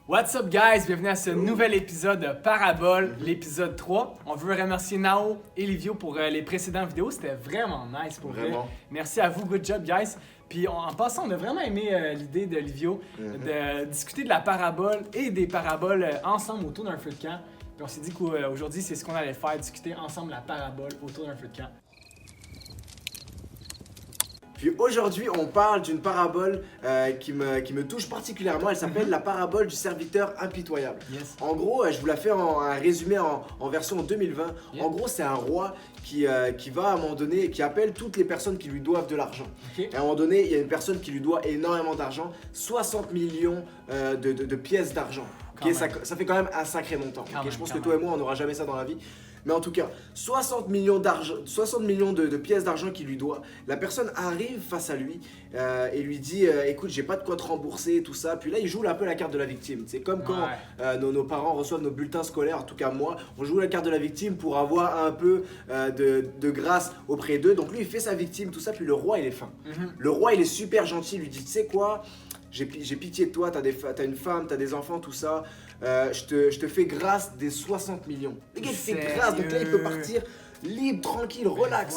What's up guys, bienvenue à ce nouvel épisode de Parabole, l'épisode 3. On veut remercier Nao et Livio pour les précédentes vidéos, c'était vraiment nice pour vrai. Merci à vous, good job guys. Puis en passant, on a vraiment aimé l'idée de Livio de discuter de la parabole et des paraboles ensemble autour d'un feu de camp. Puis on s'est dit qu'aujourd'hui c'est ce qu'on allait faire, discuter ensemble la parabole autour d'un feu de camp. Puis aujourd'hui, on parle d'une parabole qui me touche particulièrement. Elle s'appelle la parabole du serviteur impitoyable. Yes. En gros, je vous la fais un résumé en version 2020. Yeah. En gros, c'est un roi qui va à un moment donné, qui appelle toutes les personnes qui lui doivent de l'argent. Okay. Et à un moment donné, il y a une personne qui lui doit énormément d'argent, 60 millions de pièces d'argent. Okay, ça fait quand même un sacré montant. Okay, je pense que toi et moi, on n'aura jamais ça dans la vie. Mais en tout cas, 60 millions de pièces d'argent qu'il lui doit. La personne arrive face à lui et lui dit écoute, j'ai pas de quoi te rembourser, tout ça. Puis là, il joue un peu la carte de la victime. C'est comme quand nos parents reçoivent nos bulletins scolaires, en tout cas moi, on joue la carte de la victime pour avoir un peu de grâce auprès d'eux. Donc lui, il fait sa victime, tout ça. Puis le roi, il est fin. Le roi, il est super gentil. Il lui dit tu sais quoi, j'ai pitié de toi, t'as une femme, t'as des enfants, tout ça. Je te fais grâce des 60 millions. Le gars, il fait grâce, donc là, il peut partir libre, tranquille, relax.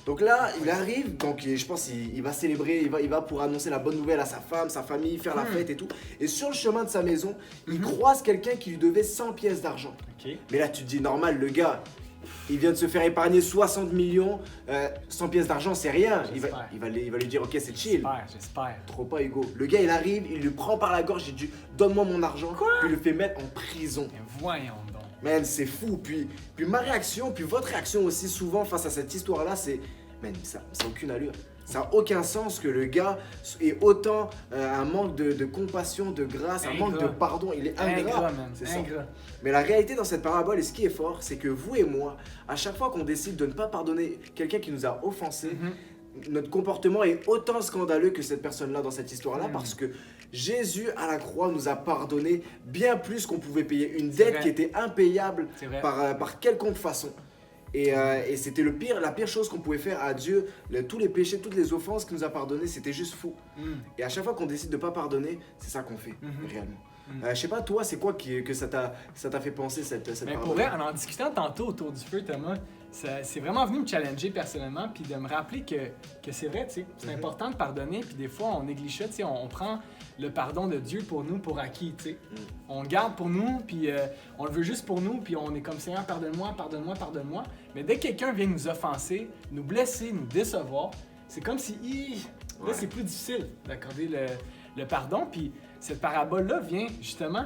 Donc là, il arrive, donc je pense qu'il va célébrer, il va pour annoncer la bonne nouvelle à sa femme, sa famille, faire la fête et tout. Et sur le chemin de sa maison, il croise quelqu'un qui lui devait 100 pièces d'argent. Okay. Mais là, tu te dis, normal, le gars, il vient de se faire épargner 60 millions, 100 pièces d'argent, c'est rien. Il va lui dire, ok, c'est chill. J'espère. Trop pas Hugo. Le gars, il arrive, il le prend par la gorge, il dit, donne-moi mon argent. Quoi? Puis il le fait mettre en prison. Mais voyons donc. Man, c'est fou. Puis ma réaction, puis votre réaction aussi souvent face à cette histoire-là, c'est, man, ça n'a aucune allure. Ça n'a aucun sens que le gars ait autant un manque de compassion, de grâce, un manque de pardon. Il est ingrat. C'est ça. Mais la réalité dans cette parabole, et ce qui est fort, c'est que vous et moi, à chaque fois qu'on décide de ne pas pardonner quelqu'un qui nous a offensés, notre comportement est autant scandaleux que cette personne-là dans cette histoire-là, parce que Jésus à la croix nous a pardonné bien plus qu'on pouvait payer une dette qui était impayable par quelconque façon. Et c'était la pire chose qu'on pouvait faire à Dieu. Tous les péchés, toutes les offenses qu'il nous a pardonnées, c'était juste fou. Et à chaque fois qu'on décide de ne pas pardonner, c'est ça qu'on fait, réellement. Je sais pas, toi, c'est quoi que ça t'a fait penser cette Mais parole? pour vrai, en discutant tantôt autour du feu, Thomas, c'est vraiment venu me challenger personnellement, puis de me rappeler que c'est vrai, tu sais, c'est important de pardonner, puis des fois on néglige ça, tu sais, on prend le pardon de Dieu pour nous, pour acquis, tu sais. On le garde pour nous, puis on le veut juste pour nous, puis on est comme Seigneur, pardonne-moi, pardonne-moi, pardonne-moi. Mais dès que quelqu'un vient nous offenser, nous blesser, nous décevoir, c'est comme si, là c'est plus difficile d'accorder le pardon, puis cette parabole-là vient justement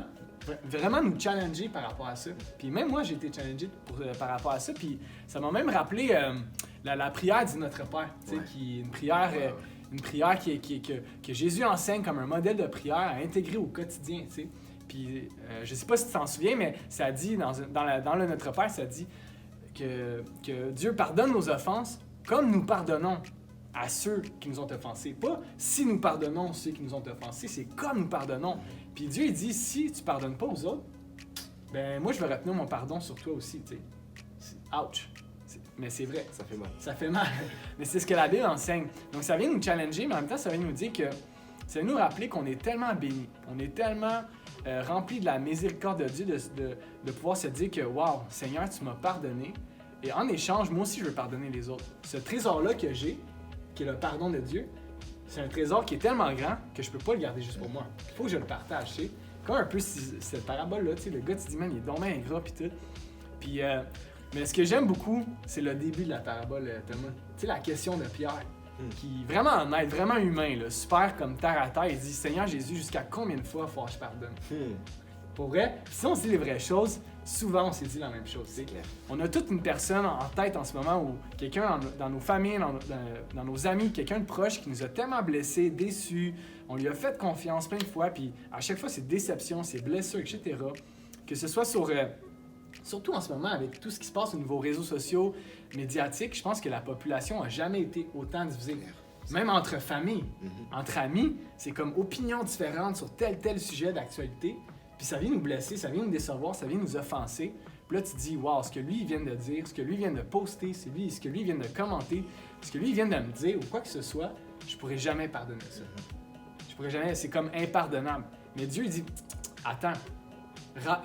vraiment nous challenger par rapport à ça. Puis même moi, j'ai été challengé par rapport à ça, puis ça m'a même rappelé la prière du Notre Père, tu sais, qui est une prière que Jésus enseigne comme un modèle de prière à intégrer au quotidien, tu sais. Puis je sais pas si tu t'en souviens, mais ça dit, dans le Notre Père, ça dit que Dieu pardonne nos offenses comme nous pardonnons à ceux qui nous ont offensés. Pas si nous pardonnons ceux qui nous ont offensés, c'est comme nous pardonnons. Puis Dieu, il dit, si tu pardonnes pas aux autres, ben moi, je vais retenir mon pardon sur toi aussi, tu sais. Ouch! Mais c'est vrai. Ça fait mal. Ça fait mal. Mais c'est ce que la Bible enseigne. Donc ça vient nous challenger, mais en même temps, ça vient nous dire que ça vient nous rappeler qu'on est tellement bénis, on est tellement rempli de la miséricorde de Dieu de pouvoir se dire que, wow, Seigneur, tu m'as pardonné. Et en échange, moi aussi, je veux pardonner les autres. Ce trésor-là que j'ai, qui est le pardon de Dieu, c'est un trésor qui est tellement grand que je peux pas le garder juste pour moi. Il faut que je le partage, tu sais. Comme un peu cette parabole-là, tu sais, le gars, tu dis, man, il est dommage ingrat, pis tout. Puis, mais ce que j'aime beaucoup, c'est le début de la parabole, Thomas. Tu sais, la question de Pierre, qui est vraiment honnête, vraiment humain, là, super comme terre à terre. Il dit, Seigneur Jésus, jusqu'à combien de fois faut que je pardonne? Pour vrai, si on se dit les vraies choses, souvent on s'est dit la même chose. C'est clair. On a toute une personne en tête en ce moment où quelqu'un dans nos familles, dans nos amis, quelqu'un de proche qui nous a tellement blessés, déçus, on lui a fait confiance plein de fois, puis à chaque fois c'est déception, c'est blessure, etc. Que ce soit surtout en ce moment avec tout ce qui se passe au niveau réseaux sociaux, médiatiques, je pense que la population n'a jamais été autant divisée. Même entre familles, entre amis, c'est comme opinions différentes sur tel sujet d'actualité. Puis ça vient nous blesser, ça vient nous décevoir, ça vient nous offenser. Puis là, tu te dis, wow, ce que lui, il vient de dire, ce que lui vient de poster, ce que lui vient de commenter, ce que lui vient de me dire ou quoi que ce soit, je pourrais jamais pardonner ça. Je pourrais jamais, c'est comme impardonnable. Mais Dieu, il dit, attends,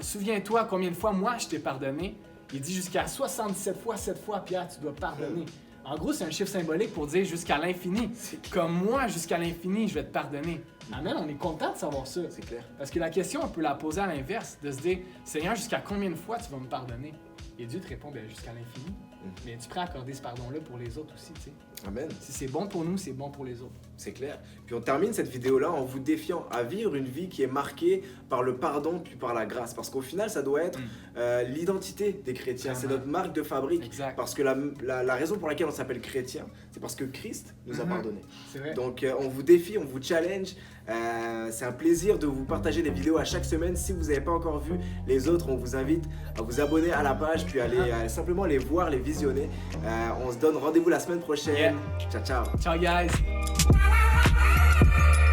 souviens-toi combien de fois moi je t'ai pardonné. Il dit jusqu'à 77 fois, 7 fois, Pierre, tu dois pardonner. En gros, c'est un chiffre symbolique pour dire jusqu'à l'infini. Comme moi, jusqu'à l'infini, je vais te pardonner. Amen, on est content de savoir ça. C'est clair. Parce que la question, on peut la poser à l'inverse, de se dire, Seigneur, jusqu'à combien de fois tu vas me pardonner? Et Dieu te répond, ben, jusqu'à l'infini. Mais tu es prêt à accorder ce pardon-là pour les autres aussi, tu sais. Amen. Si c'est bon pour nous, c'est bon pour les autres. C'est clair. Puis on termine cette vidéo-là en vous défiant à vivre une vie qui est marquée par le pardon puis par la grâce. Parce qu'au final, ça doit être l'identité des chrétiens. C'est notre marque de fabrique. Exact. Parce que la raison pour laquelle on s'appelle chrétien, c'est parce que Christ nous a pardonné. C'est vrai. Donc on vous défie, on vous challenge. C'est un plaisir de vous partager des vidéos à chaque semaine. Si vous n'avez pas encore vu les autres, on vous invite à vous abonner à la page puis aller simplement les voir, les visionner. On se donne rendez-vous la semaine prochaine. Yeah. Ciao, ciao. Ciao, guys!